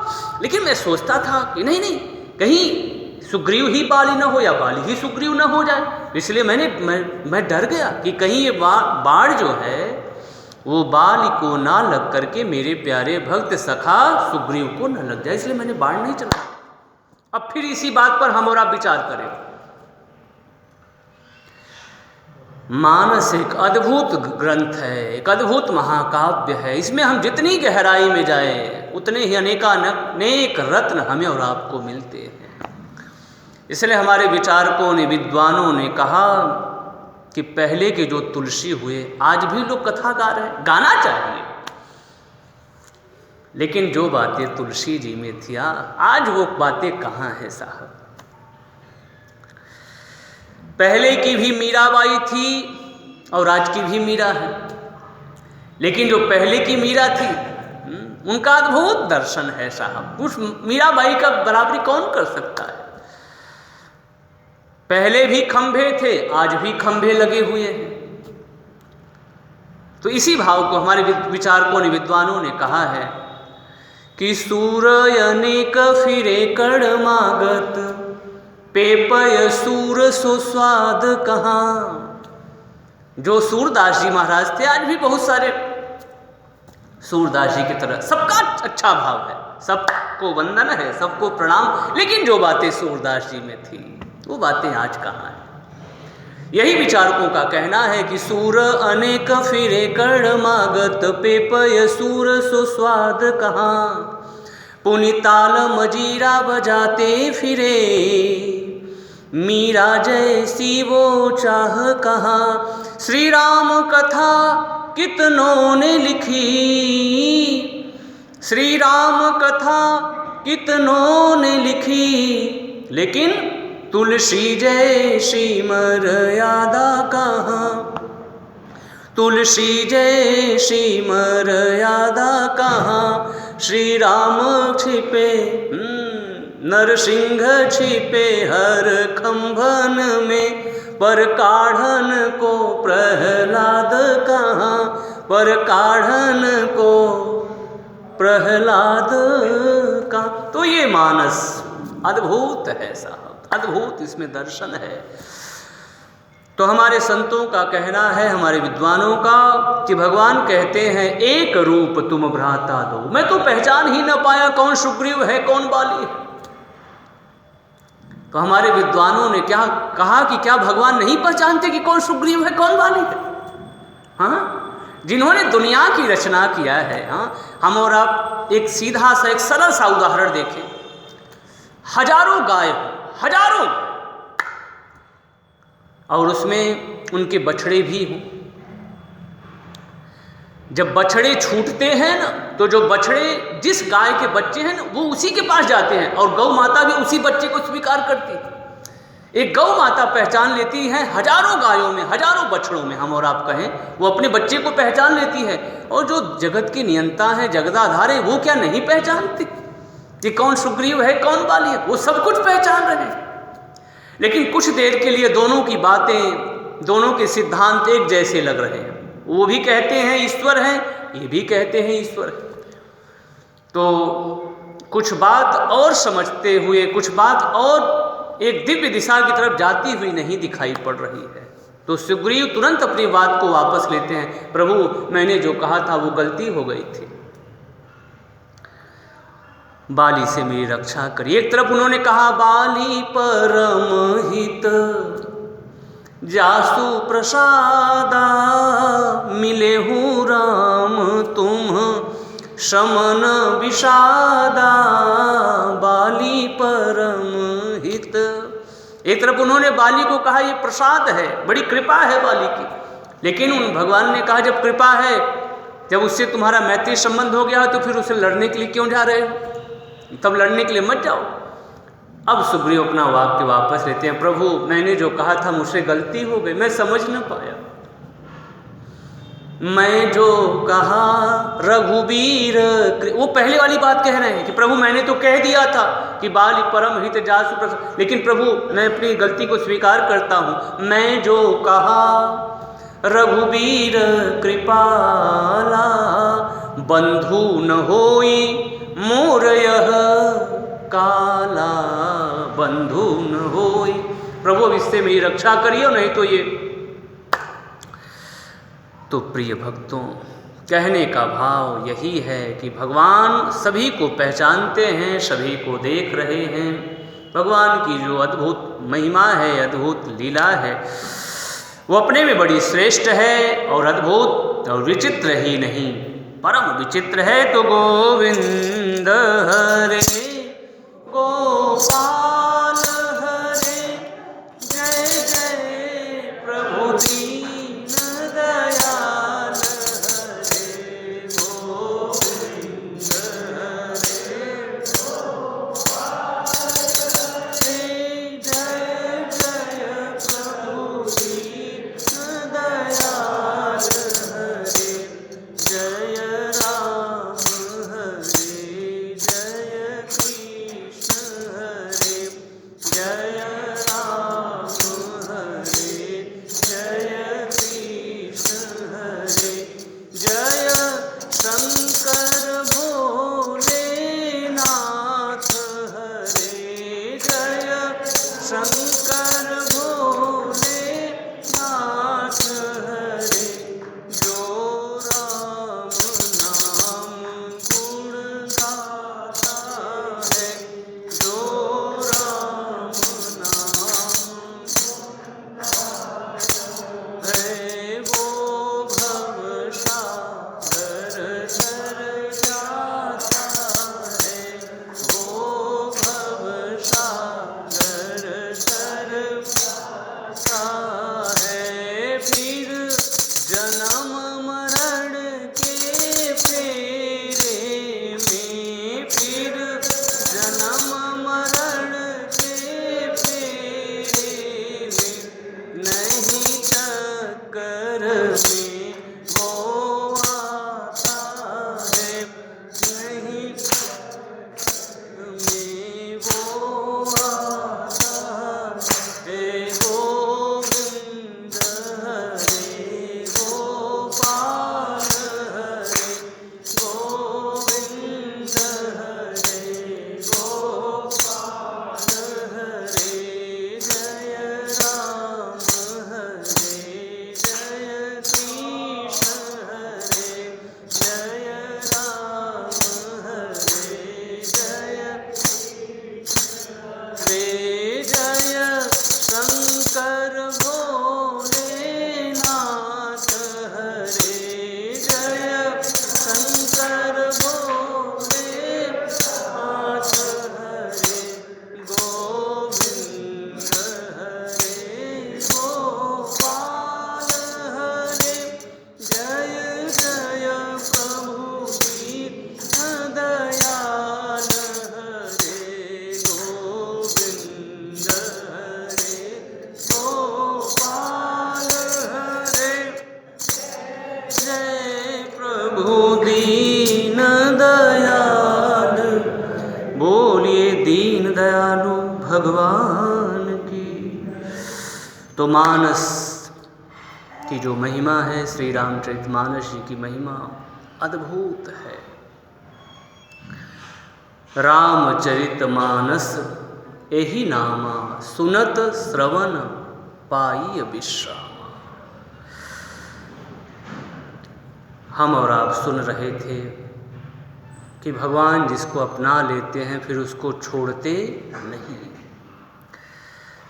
लेकिन मैं सोचता था कि नहीं, कहीं सुग्रीव ही बाली न हो या बाली ही सुग्रीव न हो जाए। इसलिए मैं डर गया कि कहीं ये बाण जो है वो बाली को ना लग करके मेरे प्यारे भक्त सखा सुग्रीव को न लग जाए, इसलिए मैंने बाण नहीं चलाया। अब फिर इसी बात पर हम और आप विचार करें। मानस एक अद्भुत ग्रंथ है, एक अद्भुत महाकाव्य है। इसमें हम जितनी गहराई में जाए उतने ही अनेक रत्न हमें और आपको मिलते हैं। इसलिए हमारे विचारकों ने, विद्वानों ने कहा कि पहले के जो तुलसी हुए, आज भी लोग कथा गा रहे हैं, गाना चाहिए, लेकिन जो बातें तुलसी जी में थी आज वो बातें कहाँ हैं साहब। पहले की भी मीराबाई थी और आज की भी मीरा है, लेकिन जो पहले की मीरा थी उनका अद्भुत दर्शन है साहब। उस मीराबाई का बराबरी कौन कर सकता है। पहले भी खंभे थे, आज भी खंभे लगे हुए हैं। तो इसी भाव को हमारे विचारकों ने, विद्वानों ने कहा है कि सूरय अनेक फिरे कड़ मागत, पेपय सूर सो स्वाद कहाँ। जो सूरदास जी महाराज थे, आज भी बहुत सारे सूरदास जी की तरह, सबका अच्छा भाव है, सबको वंदन है, सबको प्रणाम, लेकिन जो बातें सूरदास जी में थी वो बातें आज कहाँ हैं। यही विचारकों का कहना है कि सूर अनेक फिरे कड़ मागत, पेपय सूर सो स्वाद कहाँ। पुनिताल मजीरा बजाते फिरे, मीरा जैसी वो चाह कहाँ। श्री राम कथा कितनों ने लिखी, श्री राम कथा कितनों ने लिखी, लेकिन तुलसी जैसी मर्यादा कहाँ। तुलसी जैसी मर्यादा कहाँ। श्री राम छिपे नरसिंह छिपे हर खंभन में, पर काढ़न को प्रहलाद कहाँ, पर काढ़न को प्रहलाद का। तो ये मानस अद्भुत है साहब, अद्भुत इसमें दर्शन है। तो हमारे संतों का कहना है, हमारे विद्वानों का, कि भगवान कहते हैं एक रूप तुम भ्राता दो। मैं तो पहचान ही न पाया कौन सुग्रीव है कौन बाली है। तो हमारे विद्वानों ने क्या कहा कि क्या भगवान नहीं पहचानते कि कौन सुग्रीव है कौन बाली है? हाँ, जिन्होंने दुनिया की रचना किया है। हाँ, हम और आप एक सीधा सा एक सरल सा उदाहरण देखें। हजारों गाय, हजारों, और उसमें उनके बछड़े भी हों। जब बछड़े छूटते हैं ना, तो जो बछड़े जिस गाय के बच्चे हैं ना, वो उसी के पास जाते हैं, और गौ माता भी उसी बच्चे को स्वीकार करती है। एक गौ माता पहचान लेती है हजारों गायों में, हजारों बछड़ों में, हम और आप कहें, वो अपने बच्चे को पहचान लेती है। और जो जगत की नियंता है, जगदाधार है, वो क्या नहीं पहचानती कि कौन सुग्रीव है कौन बाली है? वो सब कुछ पहचान रहे हैं। लेकिन कुछ देर के लिए दोनों की बातें, दोनों के सिद्धांत एक जैसे लग रहे हैं। वो भी कहते हैं ईश्वर है, ये भी कहते हैं ईश्वर है। तो कुछ बात और समझते हुए, कुछ बात और एक दिव्य दिशा की तरफ जाती हुई नहीं दिखाई पड़ रही है। तो सुग्रीव तुरंत अपनी बात को वापस लेते हैं, प्रभु मैंने जो कहा था वो गलती हो गई थी, बाली से मेरी रक्षा करिए। एक तरफ उन्होंने कहा बाली परम हित जासु प्रसादा, मिले हूँ राम तुम शमन विषादा, बाली परम हित। एक तरफ उन्होंने बाली को कहा ये प्रसाद है, बड़ी कृपा है बाली की। लेकिन उन भगवान ने कहा जब कृपा है, जब उससे तुम्हारा मैत्री संबंध हो गया तो फिर उसे लड़ने के लिए क्यों जा रहे हो? तब लड़ने के लिए मत जाओ। अब सुग्रीव अपना वाक्य वापस लेते हैं, प्रभु मैंने जो कहा था मुझसे गलती हो गई, मैं समझ न पाया। मैं जो कहा रघुबीर, वो पहले वाली बात कह रहे हैं कि प्रभु मैंने तो कह दिया था कि बाली परम हित जासु प्रसाद, लेकिन प्रभु मैं अपनी गलती को स्वीकार करता हूँ। मैं जो कहा रघुबीर कृपाला, बंधु न होई मोर यह काला, बंधु न होई। प्रभु अब इससे मेरी रक्षा करिए, नहीं तो ये। तो प्रिय भक्तों, कहने का भाव यही है कि भगवान सभी को पहचानते हैं, सभी को देख रहे हैं। भगवान की जो अद्भुत महिमा है, अद्भुत लीला है, वो अपने में बड़ी श्रेष्ठ है और अद्भुत और विचित्र ही नहीं, परम विचित्र है। तो गोविंद हरे गोपाल हरे, जय जय प्रभु दीन दयाल हरे, गोविंद हरे गोपाल हरे, जय जय प्रभु दीन दयाल हरे, जय राम हरे, जय कृष्ण हरे, प्रभु दीन दयाल, बोलिए दीन दयालु भगवान की। तो मानस की जो महिमा है, श्री रामचरितमानस जी की महिमा अद्भुत है। रामचरितमानस एहि नामा, सुनत श्रवण पाई विश्राम। हम और आप सुन रहे थे कि भगवान जिसको अपना लेते हैं फिर उसको छोड़ते नहीं।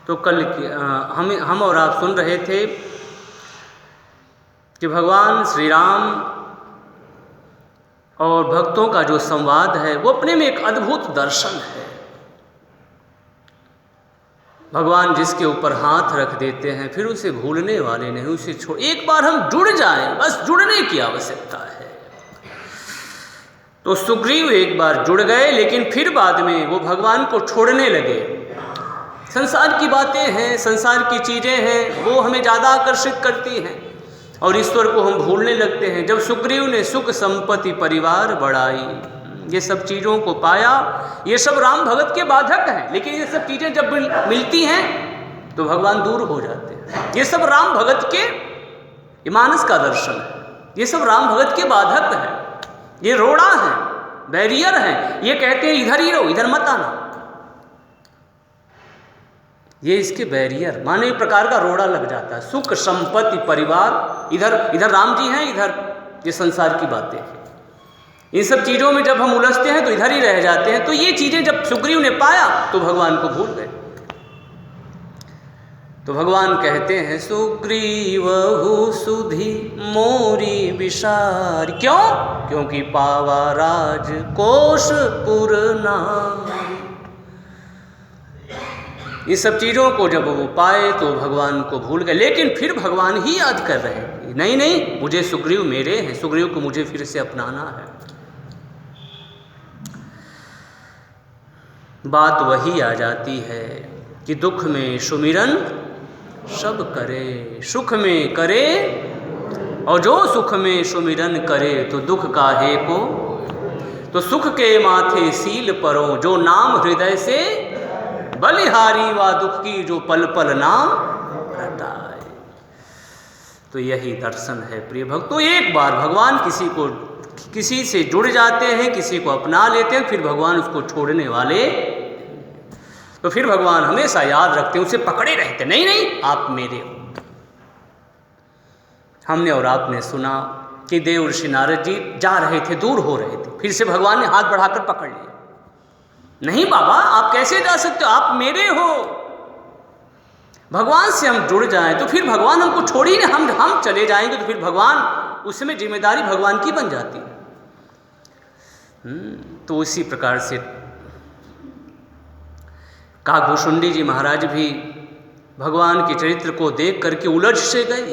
तो कल हम और आप सुन रहे थे कि भगवान श्री राम और भक्तों का जो संवाद है वो अपने में एक अद्भुत दर्शन है। भगवान जिसके ऊपर हाथ रख देते हैं फिर उसे भूलने वाले नहीं, उसे छोड़, एक बार हम जुड़ जाएं, बस जुड़ने की आवश्यकता है। तो सुग्रीव एक बार जुड़ गए, लेकिन फिर बाद में वो भगवान को छोड़ने लगे। संसार की बातें हैं, संसार की चीज़ें हैं, वो हमें ज़्यादा आकर्षित करती हैं और ईश्वर को हम भूलने लगते हैं। जब सुग्रीव ने सुख संपत्ति परिवार बढ़ाई, ये सब चीज़ों को पाया, ये सब राम भगत के बाधक हैं, लेकिन ये सब चीज़ें जब मिलती हैं तो भगवान दूर हो जाते हैं। ये सब राम भगत के मानस का दर्शन है, ये सब राम भगत के बाधक हैं, ये रोड़ा हैं, बैरियर हैं। ये कहते हैं इधर ही रहो, इधर मत आना, ये इसके बैरियर माने एक प्रकार का रोड़ा लग जाता है। सुख संपत्ति परिवार, इधर राम जी हैं, इधर ये संसार की बातें हैं। इन सब चीज़ों में जब हम उलझते हैं तो इधर ही रह जाते हैं। तो ये चीज़ें जब सुग्रीव ने पाया तो भगवान को भूल गए। तो भगवान कहते हैं सुग्रीवहु सुधि मोरी विसार। क्यों? क्योंकि पावा राज कोश पुर नारी। ये सब चीज़ों को जब वो पाए तो भगवान को भूल गए, लेकिन फिर भगवान ही याद कर रहे हैं, नहीं मुझे सुग्रीव मेरे हैं, सुग्रीव को मुझे फिर से अपनाना है। बात वही आ जाती है कि दुख में सुमिरन सब करे, सुख में करे, और जो सुख में सुमिरन करे तो दुख काहे को। तो सुख के माथे सील परो, जो नाम हृदय से बलिहारी, वा दुख की जो पल पल नाम रटाए। तो यही दर्शन है प्रिय भक्तों। एक बार भगवान किसी से जुड़ जाते हैं, किसी को अपना लेते हैं, फिर भगवान उसको छोड़ने वाले, तो फिर भगवान हमेशा याद रखते हैं, उसे पकड़े रहते, नहीं आप मेरे हो। हमने और आपने सुना कि देव ऋषि नारद जी जा रहे थे, दूर हो रहे थे, फिर से भगवान ने हाथ बढ़ाकर पकड़ लिया। नहीं बाबा, आप कैसे जा सकते हो, आप मेरे हो। भगवान से हम जुड़ जाएं तो फिर भगवान हमको छोड़ ही नहीं, हम चले जाएंगे तो फिर भगवान, उस समय जिम्मेदारी भगवान की बन जाती है। तो उसी प्रकार से काकभूषुंडी जी महाराज भी भगवान के चरित्र को देख करके उलझ से गए।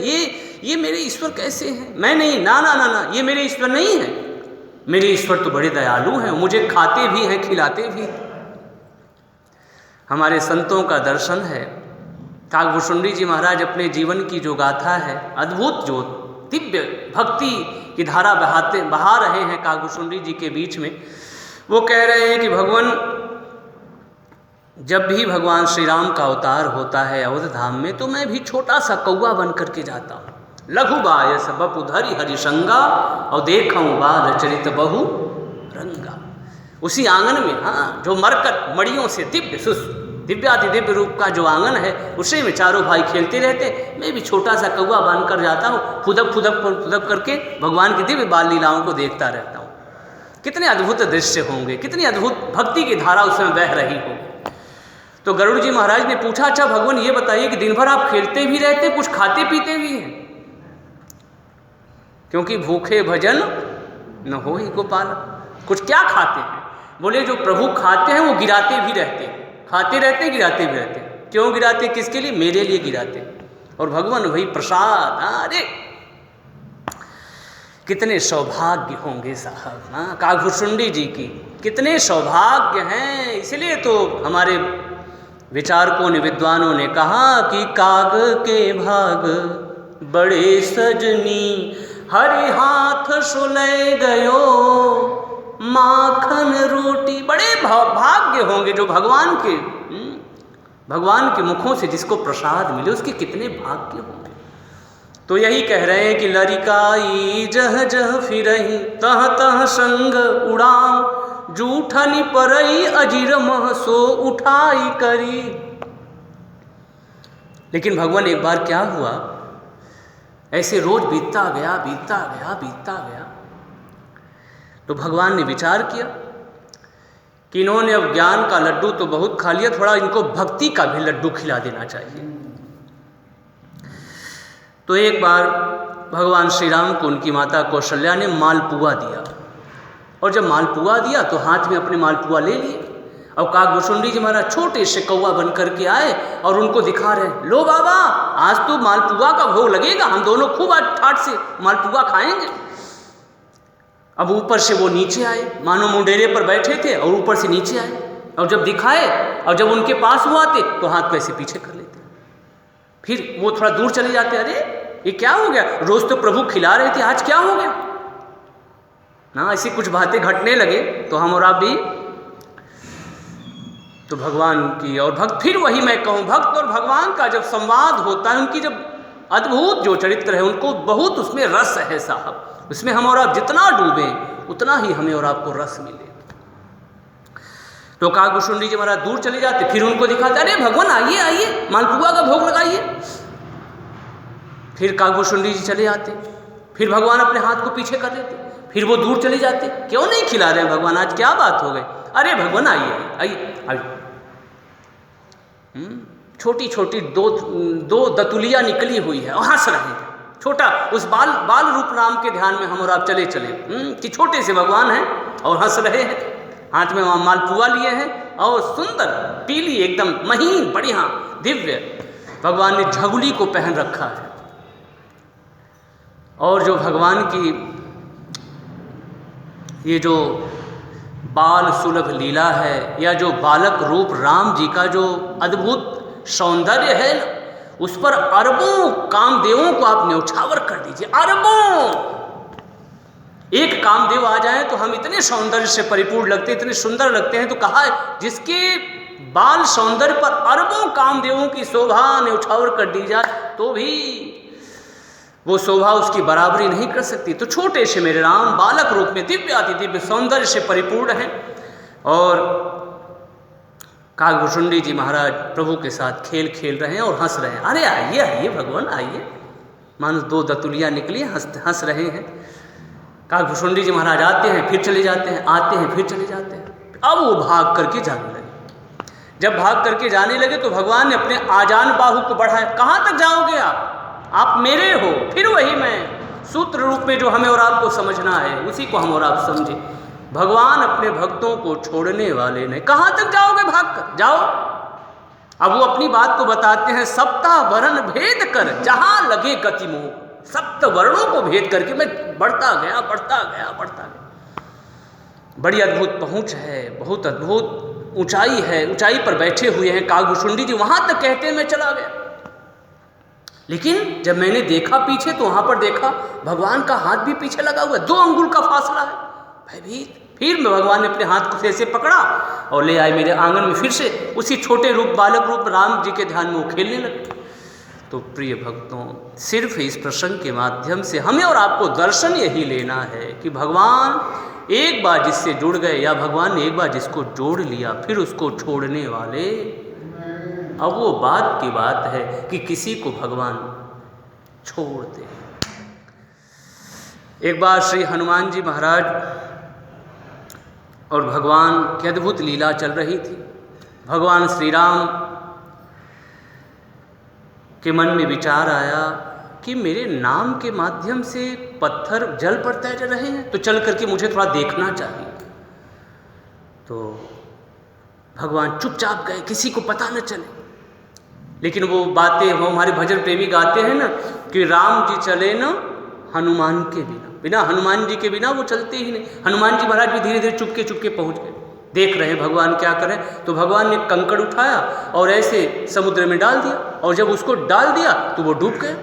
ये मेरे ईश्वर कैसे हैं? मैं नहीं, ना, ये मेरे ईश्वर नहीं है। मेरे ईश्वर तो बड़े दयालु हैं, मुझे खाते भी हैं, खिलाते भी। हमारे संतों का दर्शन है। काकभूषुंडी जी महाराज अपने जीवन की जो गाथा है, अद्भुत जो दिव्य भक्ति की धारा बहा रहे हैं काकभूषुंडी जी के बीच में। वो कह रहे हैं कि भगवान, जब भी भगवान श्री राम का अवतार होता है अवध धाम में, तो मैं भी छोटा सा कौवा बन करके जाता हूँ। लघु बायस बपु धरि हरिशंगा, और देखूं बाल चरित बहु रंगा। उसी आंगन में, हाँ, जो मरकत मड़ियों से दिव्याति दिव्य रूप का जो आंगन है, उसी में चारों भाई खेलते रहते, मैं भी छोटा सा कौवा बन कर जाता हूँ, फुदक करके भगवान की दिव्य बाल लीलाओं को देखता रहता हूँ। कितने अद्भुत दृश्य होंगे, कितनी अद्भुत भक्ति की धारा उसमें बह रही हो। तो गरुड़ जी महाराज ने पूछा, अच्छा भगवान ये बताइए कि दिन भर आप खेलते भी रहते, कुछ खाते पीते भी हैं? क्योंकि भूखे भजन न हो ही गोपाल। कुछ क्या खाते हैं? बोले जो प्रभु खाते हैं वो गिराते भी रहते हैं, खाते रहते हैं, गिराते भी रहते हैं। क्यों गिराते? किसके लिए? मेरे लिए गिराते। और भगवान वही प्रसाद। अरे कितने सौभाग्य होंगे साहब, हाँ, काकभूषुंडी जी की कितने सौभाग्य हैं। इसलिए तो हमारे विचारकों ने, विद्वानों ने कहा कि काग के भाग बड़े सजनी, हरि हाथ सुलै गयो माखन रोटी। बड़े भाग्य होंगे जो भगवान के मुखों से जिसको प्रसाद मिले, उसके कितने भाग्य होंगे। तो यही कह रहे हैं कि लरिकाई जह जह फिरही तह तह संग उड़ाऊं, जूठनी परई अजिर मह सो उठाई करी। लेकिन भगवान एक बार क्या हुआ, ऐसे रोज बीतता गया बीतता गया बीतता गया, तो भगवान ने विचार किया कि इन्होंने अब ज्ञान का लड्डू तो बहुत खा लिया, थोड़ा इनको भक्ति का भी लड्डू खिला देना चाहिए। तो एक बार भगवान श्री राम को उनकी माता कौशल्या ने मालपुआ दिया, और जब मालपुआ दिया तो हाथ में अपने मालपुआ ले लिए, और काकभूषुंडी जी महाराज छोटे से कौवा बन करके आए और उनको दिखा रहे, लो बाबा आज तो मालपुआ का भोग लगेगा, हम दोनों खूब आज ठाट से मालपुआ खाएंगे। अब ऊपर से वो नीचे आए, मानो मुंडेरे पर बैठे थे और ऊपर से नीचे आए, और जब दिखाए और जब उनके पास वो आते तो हाथ को ऐसे पीछे कर लेते, फिर वो थोड़ा दूर चले जाते, अरे ये क्या हो गया, रोज तो प्रभु खिला रहे थे, आज क्या हो गया ना। ऐसी कुछ बातें घटने लगे तो हम और आप भी तो भगवान की और भक्त, फिर वही मैं कहूँ, भक्त और भगवान का जब संवाद होता है, उनकी जब अद्भुत जो चरित्र है उनको बहुत उसमें रस है साहब, उसमें हम और आप जितना डूबे उतना ही हमें और आपको रस मिले। तो काकभूषुंडी जी महाराज दूर चले जाते, फिर उनको दिखाते, अरे भगवान आइए आइए मालपुआ का भोग लगाइए। फिर काकभूषुंडी जी चले आते, फिर भगवान अपने हाथ को पीछे कर लेते, फिर वो दूर चले जाते, क्यों नहीं खिला रहे हैं भगवान, आज क्या बात हो गई, अरे भगवान आइए आइए आइए। छोटी छोटी दो दतुलिया निकली हुई है और हंस रहे हैं, छोटा उस बाल रूप नाम के ध्यान में हम और आप चले चले कि छोटे से भगवान हैं और हंस रहे हैं, हाथ में मालपुआ लिए हैं और सुंदर पीली एकदम महीन बढ़िया दिव्य भगवान ने झगुली को पहन रखा है। और जो भगवान की ये जो बाल सुलभ लीला है, या जो बालक रूप राम जी का जो अद्भुत सौंदर्य है ना, उस पर अरबों कामदेवों को आप न्यौछावर कर दीजिए, अरबों। एक कामदेव आ जाए तो हम इतने सौंदर्य से परिपूर्ण लगते, इतने सुंदर लगते हैं, तो कहा जिसके बाल सौंदर्य पर अरबों कामदेवों की शोभा न्यौछावर कर दी जाए तो भी वो शोभा उसकी बराबरी नहीं कर सकती। तो छोटे से मेरे राम बालक रूप में दिव्य सौंदर्य से परिपूर्ण हैं, और काकभूषुंडी जी महाराज प्रभु के साथ खेल खेल रहे हैं और हंस रहे हैं, अरे आइए आइए भगवान आइए, मानो दो दतुलियाँ निकली हंस रहे हैं। काकभूषुंडी जी महाराज आते हैं फिर चले जाते हैं, आते हैं फिर चले जाते हैं। अब वो भाग करके जाने लगे, जब भाग करके जाने लगे तो भगवान ने अपने आजान बाहु को बढ़ाया, कहाँ तक जाओगे आप मेरे हो, फिर वही मैं सूत्र रूप में जो हमें और आपको समझना है उसी को हम और आप समझे। भगवान अपने भक्तों को छोड़ने वाले नहीं, कहाँ तक जाओगे भाग कर जाओ। अब वो अपनी बात को बताते हैं, सप्ता वर्ण भेद कर जहां लगे गति मोह, सप्त वर्णों को भेद करके मैं बढ़ता गया बढ़ता गया बढ़ता गया। बड़ी अद्भुत पहुंच है, बहुत अद्भुत ऊंचाई है, ऊंचाई पर बैठे हुए हैं काकभूषुंडी जी, वहां तक कहते हैं मैं चला गया। लेकिन जब मैंने देखा पीछे तो वहां पर देखा भगवान का हाथ भी पीछे लगा हुआ है, 2 अंगुल का फासला है भयभीत। फिर भगवान ने अपने हाथ को ऐसे पकड़ा और ले आए मेरे आंगन में, फिर से उसी छोटे रूप बालक रूप राम जी के ध्यान में वो खेलने लगे। तो प्रिय भक्तों, सिर्फ इस प्रसंग के माध्यम से हमें और आपको दर्शन यही लेना है कि भगवान एक बार जिससे जुड़ गए, या भगवान ने एक बार जिसको जोड़ लिया फिर उसको छोड़ने वाले, अब वो बात की बात है कि किसी को भगवान छोड़ दे। एक बार श्री हनुमान जी महाराज और भगवान की अद्भुत लीला चल रही थी। भगवान श्री राम के मन में विचार आया कि मेरे नाम के माध्यम से पत्थर जल पर तैर रहे हैं, तो चल करके मुझे थोड़ा देखना चाहिए। तो भगवान चुपचाप गए, किसी को पता न चले। लेकिन वो बातें वो हमारे भजन प्रेमी गाते हैं ना कि राम जी चले न हनुमान के बिना, बिना हनुमान जी के बिना वो चलते ही नहीं। हनुमान जी महाराज भी धीरे धीरे चुपके चुपके पहुंच गए, देख रहे भगवान क्या करें। तो भगवान ने कंकड़ उठाया और ऐसे समुद्र में डाल दिया, और जब उसको डाल दिया तो वो डूब गए।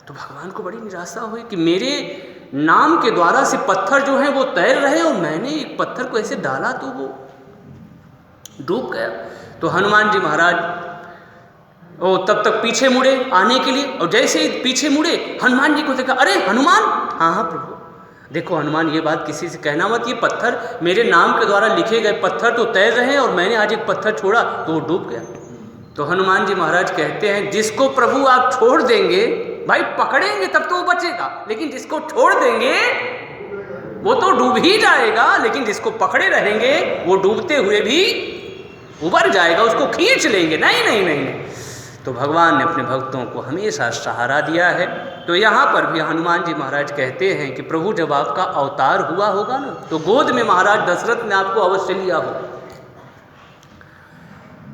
तो भगवान को बड़ी निराशा हुई कि मेरे नाम के द्वारा से पत्थर जो हैं वो तैर रहे और मैंने एक पत्थर को ऐसे डाला तो वो डूब गया। तो हनुमान जी महाराज वो तब तक पीछे मुड़े आने के लिए, और जैसे ही पीछे मुड़े हनुमान जी को देखा, अरे हनुमान, हाँ हाँ प्रभु। देखो हनुमान, ये बात किसी से कहना मत, ये पत्थर मेरे नाम के द्वारा लिखे गए पत्थर तो तैर रहे हैं और मैंने आज एक पत्थर छोड़ा तो वो डूब गया। तो हनुमान जी महाराज कहते हैं, जिसको प्रभु आप छोड़ देंगे, भाई पकड़ेंगे तब तो वो बचेगा, लेकिन जिसको छोड़ देंगे वो तो डूब ही जाएगा, लेकिन जिसको पकड़े रहेंगे वो डूबते हुए भी उबर जाएगा, उसको खींच लेंगे। नहीं नहीं नहीं नहीं। तो भगवान ने अपने भक्तों को हमेशा सहारा दिया है। तो यहाँ पर भी हनुमान जी महाराज कहते हैं कि प्रभु जब आपका अवतार हुआ होगा ना, तो गोद में महाराज दशरथ ने आपको अवश्य लिया हो।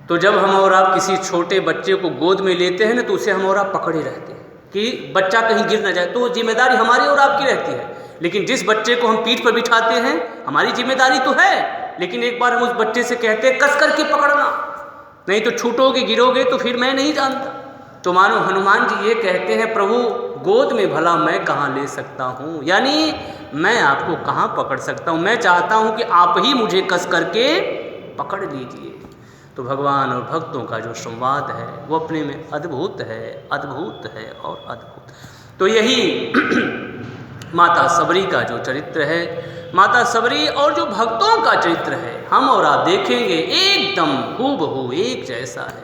तो जब हम और आप किसी छोटे बच्चे को गोद में लेते हैं ना, तो उसे हम और आप पकड़े रहते हैं कि बच्चा कहीं गिर न जाए, तो जिम्मेदारी हमारी और आपकी रहती है। लेकिन जिस बच्चे को हम पीठ पर बिठाते हैं, हमारी जिम्मेदारी तो है, लेकिन एक बार हम उस बच्चे से कहते हैं कस करके पकड़ना, नहीं तो छूटोगे गिरोगे तो फिर मैं नहीं जानता। तो मानो हनुमान जी ये कहते हैं, प्रभु गोद में भला मैं कहाँ ले सकता हूँ, यानी मैं आपको कहाँ पकड़ सकता हूँ, मैं चाहता हूँ कि आप ही मुझे कस करके पकड़ लीजिए। तो भगवान और भक्तों का जो संवाद है वो अपने में अद्भुत है, अद्भुत है और अद्भुत। तो यही माता सबरी का जो चरित्र है, माता सबरी और जो भक्तों का चरित्र है, हम और आप देखेंगे एकदम हूबहू एक जैसा है।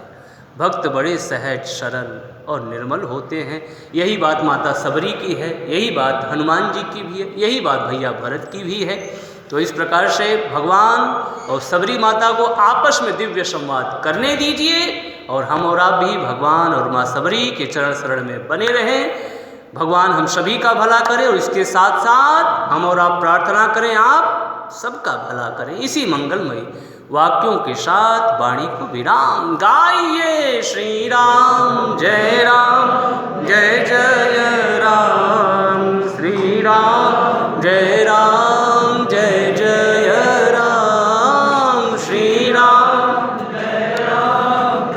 भक्त बड़े सहज सरल और निर्मल होते हैं। यही बात माता सबरी की है, यही बात हनुमान जी की भी है, यही बात भैया भरत की भी है। तो इस प्रकार से भगवान और सबरी माता को आपस में दिव्य संवाद करने दीजिए, और हम और आप भी भगवान और माँ सबरी के चरण शरण में बने रहें। भगवान हम सभी का भला करें, और इसके साथ साथ हम और आप प्रार्थना करें आप सबका भला करें। इसी मंगलमयी वाक्यों के साथ वाणी को विराम गाइए। श्री राम जय जय राम, श्री राम जय जय राम, श्री राम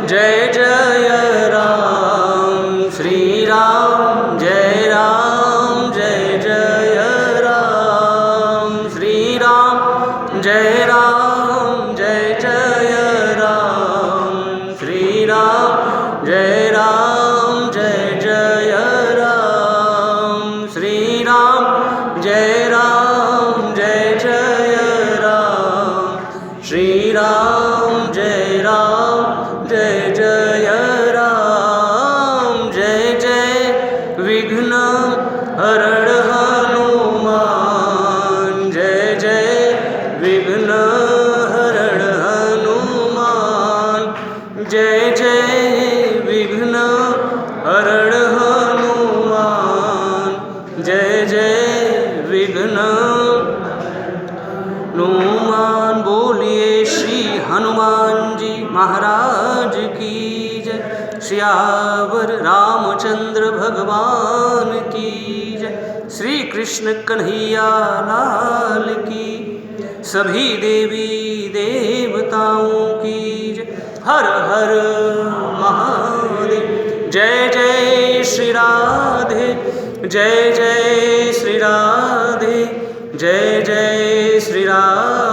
जय जय राम, श्री राम जय जय राम, श्री राम जय जय राम, श्री राम जय जय राम, श्री राम जय जय राम, श्री राम जय जय राम। जय जय विघ्न हरण हनुमान, जय जय विघ्न हरण हनुमान, जय जय विघ्न हरण हनुमान, जय जय विघ्न हनुमान। बोलिए श्री हनुमान जी महाराज की जय। श्यावर रामचंद्र भगवान की जय। श्री कृष्ण कन्हैया लाल की, सभी देवी देवताओं की जय। हर हर महादेव। जय जय श्री राधे, जय जय श्री राधे, जय जय श्री राधे।